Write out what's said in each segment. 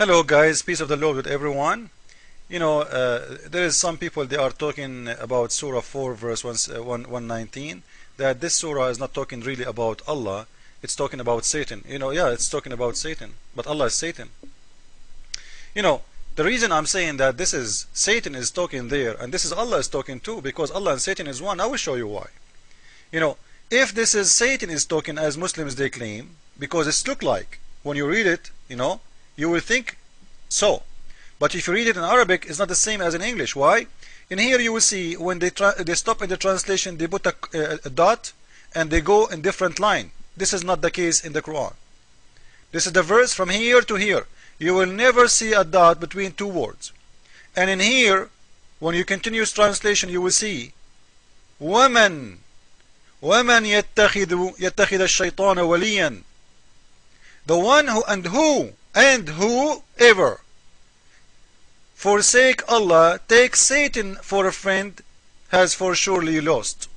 Hello guys, peace of the Lord with everyone. There is some people, they are talking about Surah 4 verse 119, that this surah is not talking really about Allah, it's talking about Satan. Yeah, it's talking about Satan, but Allah is Satan. The reason I'm saying that this is Satan is talking there and this is Allah is talking too, because Allah and Satan is one. I will show you why. If this is Satan is talking as Muslims they claim, because it's look like when you read it, you will think so. But if you read it in Arabic, it's not the same as in English. Why? In here you will see when they stop in the translation, they put a dot and they go in different line. This is not the case in the Quran. This is the verse from here to here. You will never see a dot between two words. And in here, when you continue translation, you will see وَمَنْ يَتَّخِذَ الشَّيْطَانَ وَلِيًّا. The one who and whoever forsake Allah, take Satan for a friend, has for surely lost.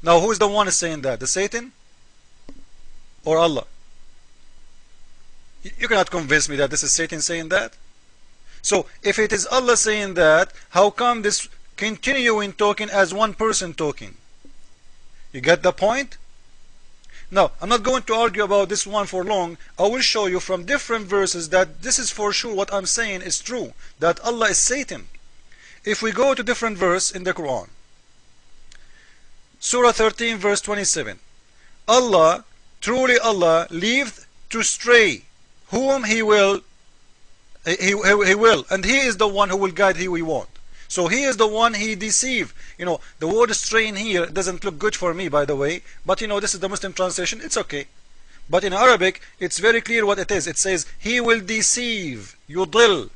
Now who is the one saying that? The Satan or Allah? You cannot convince me that this is Satan saying that. So if it is Allah saying that, how come this continuing talking as one person talking? You get the point? Now, I'm not going to argue about this one for long. I will show you from different verses that this is for sure what I'm saying is true, that Allah is Satan. If we go to different verse in the Quran, Surah 13 verse 27, Allah, truly Allah, leaveth to stray whom He will, and He is the one who will guide who He want. So He is the one He deceive. The word strain here doesn't look good for me, by the way, but this is the Muslim translation, it's okay. But in Arabic, it's very clear what it is. It says, He will deceive, yudil.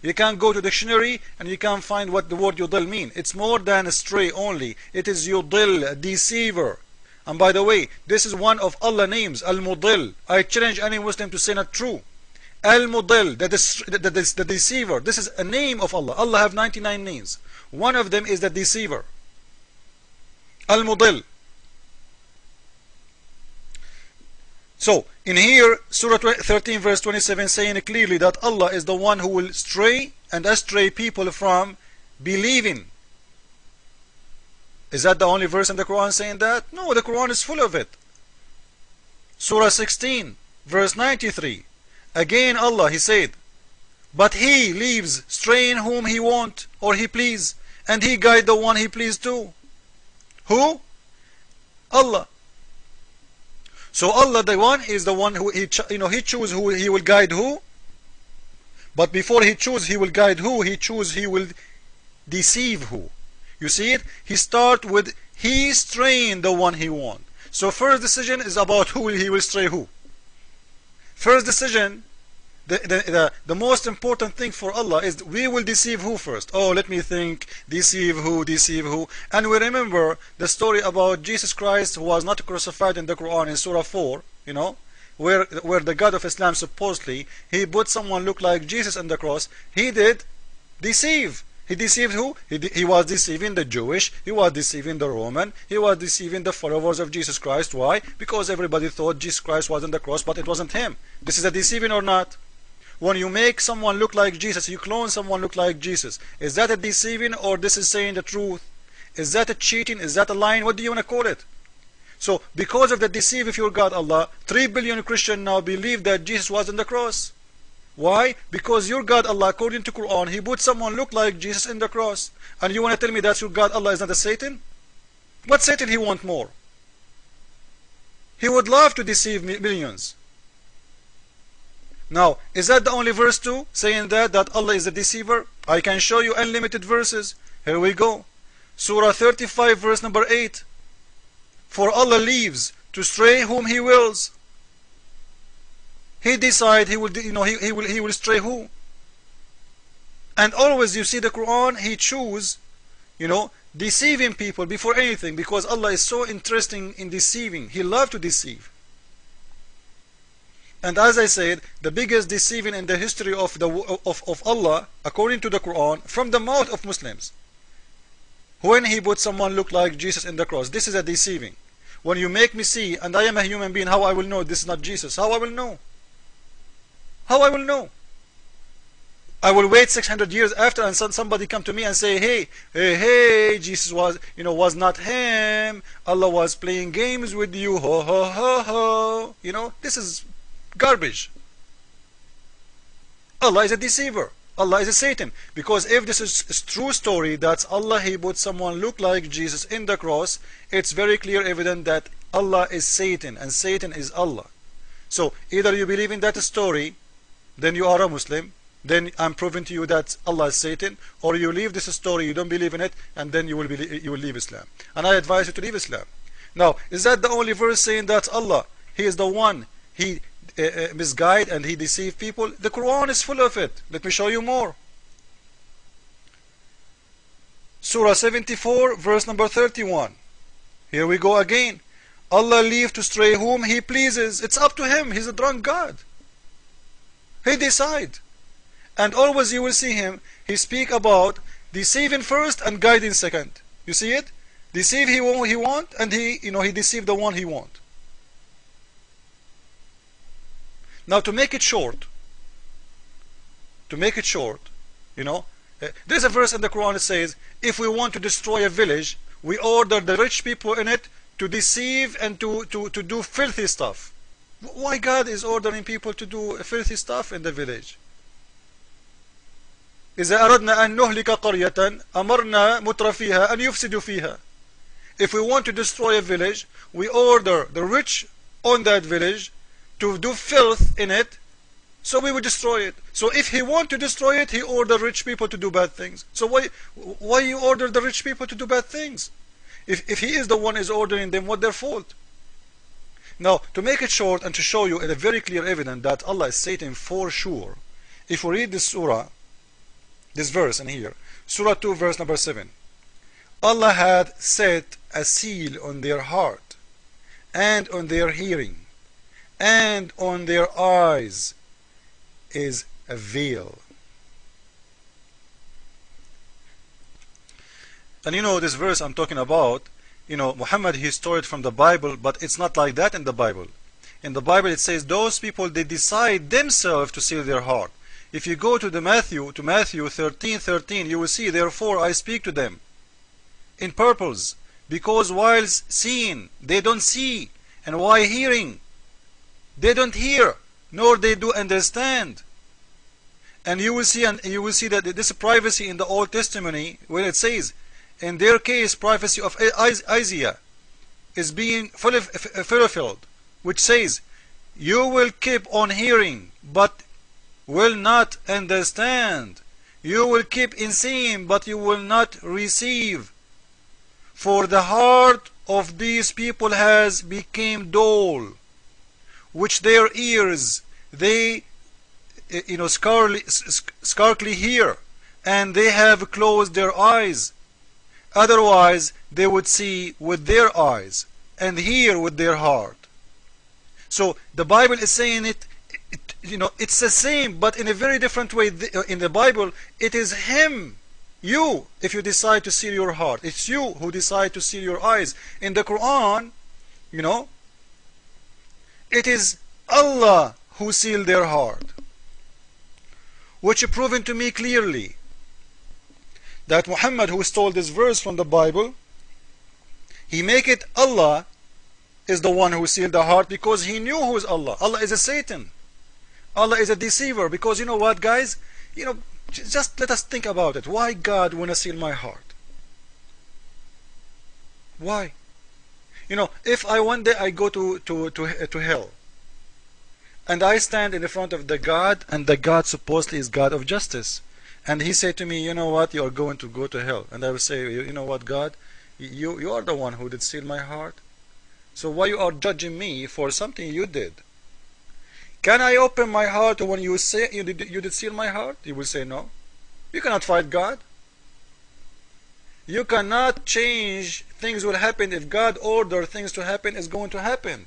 You can't go to dictionary and you can't find what the word yudil mean. It's more than a stray only. It is yudil, deceiver. And by the way, this is one of Allah names, Al-Mudil. I challenge any Muslim to say not true. Al-Mudil, the deceiver. This is a name of Allah. Allah have 99 names. One of them is the deceiver. Al-Mudil. So, in here, Surah 13 verse 27 saying clearly that Allah is the one who will stray and astray people from believing. Is that the only verse in the Quran saying that? No, the Quran is full of it. Surah 16 verse 93. Again Allah, He said, but He leaves straying whom He want or He please, and He guide the one He please too. Who? Allah. So Allah, the one, is the one who He choose who He will guide who. But before He choose He will guide who, He choose He will deceive who. You see it? He start with He straying the one He want. So first decision is about who He will stray who. First decision, the most important thing for Allah is we will deceive who first. Oh, let me think, deceive who. And we remember the story about Jesus Christ who was not crucified in the Quran in Surah 4, where the God of Islam supposedly, He put someone look like Jesus on the cross. He did deceive. He deceived who? He was deceiving the Jewish, he was deceiving the Roman, he was deceiving the followers of Jesus Christ. Why? Because everybody thought Jesus Christ was on the cross, but it wasn't Him. This is a deceiving or not? When you make someone look like Jesus, you clone someone look like Jesus, is that a deceiving or this is saying the truth? Is that a cheating? Is that a lying? What do you want to call it? So, because of the deceive of your God Allah, 3 billion Christians now believe that Jesus was on the cross. Why? Because your God Allah, according to Quran, He put someone look like Jesus in the cross. And you want to tell me that your God Allah is not a Satan? What Satan He want more? He would love to deceive millions. Now, is that the only verse too, saying that Allah is a deceiver? I can show you unlimited verses. Here we go. Surah 35 verse number 8. For Allah leaves to stray whom He wills. He decide He will, He will stray who. And always you see the Quran, He choose, deceiving people before anything, because Allah is so interesting in deceiving. He loves to deceive. And as I said, the biggest deceiving in the history of Allah, according to the Quran, from the mouth of Muslims, when He put someone look like Jesus in the cross. This is a deceiving. When you make me see, and I am a human being, how I will know this is not Jesus? How I will know? How I will know? I will wait 600 years after, and somebody come to me and say, hey, Jesus was not him. Allah was playing games with you. Ho, ho, ho, ho. This is garbage. Allah is a deceiver. Allah is a Satan. Because if this is a true story, that Allah, He put someone look like Jesus in the cross, it's very clear evident that Allah is Satan and Satan is Allah. So either you believe in that story, then you are a Muslim, then I'm proving to you that Allah is Satan, or you leave this story, you don't believe in it, and then you will leave Islam. And I advise you to leave Islam. Now, is that the only verse saying that Allah, He is the one, He misguide and He deceive people? The Quran is full of it. Let me show you more. Surah 74, verse number 31. Here we go again. Allah leave to stray whom He pleases. It's up to Him. He's a drunk God. He decide. And always you will see Him, He speak about deceiving first and guiding second. You see it? Deceive He want, and He deceive the one He want. Now to make it short, there's a verse in the Quran that says, if we want to destroy a village, we order the rich people in it to deceive and to do filthy stuff. Why God is ordering people to do filthy stuff in the village? إذا أردنا أن نهلك قرية أمرنا مترفيها أن يفسدوا فيها. If we want to destroy a village, we order the rich on that village to do filth in it, so we will destroy it. So if He want to destroy it, He order rich people to do bad things. So why you order the rich people to do bad things? If He is the one is ordering them, what their fault? Now, to make it short and to show you in a very clear evidence that Allah is Satan for sure, if we read this surah, this verse in here, Surah 2, verse number 7. Allah had set a seal on their heart, and on their hearing, and on their eyes is a veil. And this verse I'm talking about, Muhammad, he stole it from the Bible, but it's not like that in the Bible. In the Bible it says those people, they decide themselves to seal their heart. If you go to Matthew 13:13, you will see, therefore I speak to them in purpose, because while seeing they don't see, and while hearing they don't hear, nor they do understand. And you will see that this privacy in the Old Testament, when it says, in their case, prophecy of Isaiah is being fulfilled, which says, you will keep on hearing, but will not understand. You will keep in seeing, but you will not receive. For the heart of these people has become dull, which their ears they scarcely hear, and they have closed their eyes. Otherwise they would see with their eyes and hear with their heart. So the Bible is saying it's the same, but in a very different way. In the Bible, it is Him, you, if you decide to seal your heart. It's you who decide to seal your eyes. In the Quran, it is Allah who sealed their heart, which proven to me clearly that Muhammad, who stole this verse from the Bible, he make it Allah is the one who sealed the heart, because he knew who is Allah. Allah is a Satan. Allah is a deceiver. Because you know what, guys? Just let us think about it. Why God wanna seal my heart? Why? If one day I go to hell, and I stand in the front of the God, and the God supposedly is God of justice, and He said to me, you know what, you are going to go to hell. And I will say, you know what, God, you are the one who did seal my heart. So why you are judging me for something you did? Can I open my heart when you say you did seal my heart? You will say no. You cannot fight God. You cannot change things will happen. If God ordered things to happen, it's going to happen.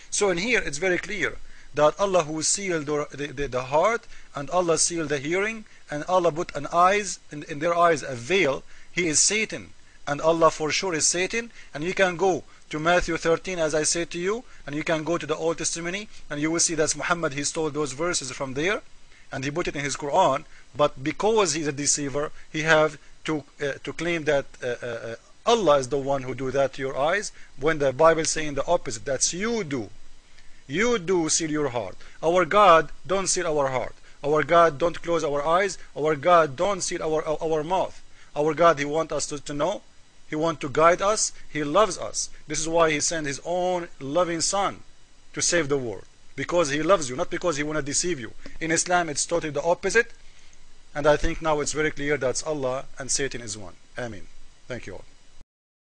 So in here it's very clear that Allah who sealed the heart, and Allah sealed the hearing, and Allah put an eyes in their eyes a veil. He is Satan, and Allah for sure is Satan. And you can go to Matthew 13, as I said to you, and you can go to the Old Testament and you will see that Muhammad, he stole those verses from there and he put it in his Quran. But because he's a deceiver, he have to claim that Allah is the one who do that to your eyes, when the Bible is saying the opposite. That's you do. You do seal your heart. Our God don't seal our heart. Our God don't close our eyes. Our God don't seal our mouth. Our God, he wants us to know. He wants to guide us. He loves us. This is why he sent his own loving son to save the world. Because he loves you, not because he want to deceive you. In Islam, it's totally the opposite. And I think now it's very clear that Allah and Satan is one. Amen. Thank you all.